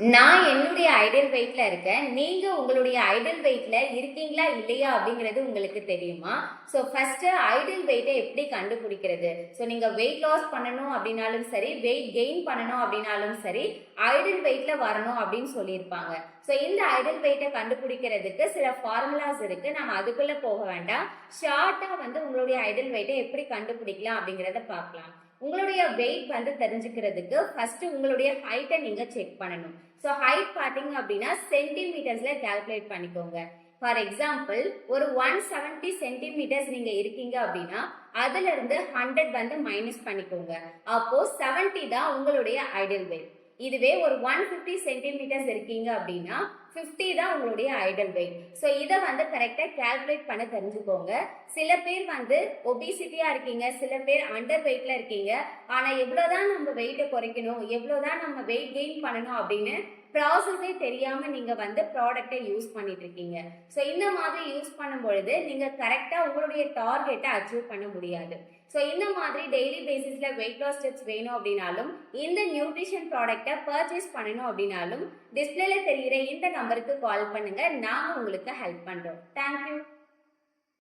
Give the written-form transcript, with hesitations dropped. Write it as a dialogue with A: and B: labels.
A: நான் என்னுடைய ஐடியல் வெயிட்ல இருக்கேன். நீங்க உங்களுடைய ஐடியல் வெயிட்ல இருக்கீங்களா இல்லையா அப்படிங்கிறது உங்களுக்கு தெரியுமா? ஸோ ஃபர்ஸ்ட் ஐடியல் வெயிட்டை எப்படி கண்டுபிடிக்கிறது? ஸோ நீங்க வெயிட் லாஸ் பண்ணணும் அப்படின்னாலும் சரி, வெயிட் கெயின் பண்ணணும் அப்படின்னாலும் சரி, ஐடியல் வெயிட்ல வரணும் அப்படின்னு சொல்லியிருப்பாங்க. ஸோ இந்த ஐடியல் வெயிட்டை கண்டுபிடிக்கிறதுக்கு சில ஃபார்முலாஸ் இருக்கு. நம்ம அதுக்குள்ள போக வேண்டாம். ஷார்ட்டா உங்களுடைய ஐடியல் வெயிட்டை எப்படி கண்டுபிடிக்கலாம் அப்படிங்கிறத பார்க்கலாம். உங்களுடைய வெயிட் தெரிஞ்சுக்கிறதுக்கு ஃபர்ஸ்ட் உங்களுடைய ஹைட்டை நீங்க செக் பண்ணணும். ஸோ ஹைட் பார்த்தீங்க அப்படின்னா சென்டிமீட்டர்ஸ்ல கால்குலேட் பண்ணிக்கோங்க. ஃபார் எக்ஸாம்பிள் ஒரு 170 சென்டிமீட்டர்ஸ் நீங்க இருக்கீங்க அப்படின்னா அதுல இருந்து 100 மைனஸ் பண்ணிக்கோங்க. அப்போ 70 தான் உங்களுடைய ஐடியல் வெயிட். இதுவே ஒரு 150 சென்டிமீட்டர்ஸ் இருக்கீங்க அப்படின்னா 50 தான் உங்களுடைய ஐடியல் வெயிட். ஸோ இதை கரெக்டாக கால்குலேட் பண்ண தெரிஞ்சுக்கோங்க. சில பேர் ஒபிசிட்டியா இருக்கீங்க, சில பேர் அண்டர் வெயிட்ல இருக்கீங்க. ஆனால் எவ்வளோதான் நம்ம வெயிட்டை குறைக்கணும், எவ்வளோதான் நம்ம வெயிட் கெயின் பண்ணணும் அப்படின்னு ப்ராசஸே தெரியாம நீங்க ப்ராடக்டை யூஸ் பண்ணிட்டு இருக்கீங்க. ஸோ இந்த மாதிரி யூஸ் பண்ணும் பொழுது நீங்க கரெக்டா உங்களுடைய டார்கெட்டை அச்சீவ் பண்ண முடியாது. ஸோ இந்த மாதிரி டெய்லி பேசிஸ்ல வெயிட் லாஸ் டிப்ஸ் வேணும் அப்படின்னாலும், இந்த நியூட்ரிஷன் ப்ராடக்டை பர்ச்சேஸ் பண்ணணும் அப்படின்னாலும் டிஸ்பிளேல தெரிகிற இந்த நம்பருக்கு கால் பண்ணுங்க. நாங்க உங்களுக்கு ஹெல்ப் பண்றோம். தேங்க்யூ.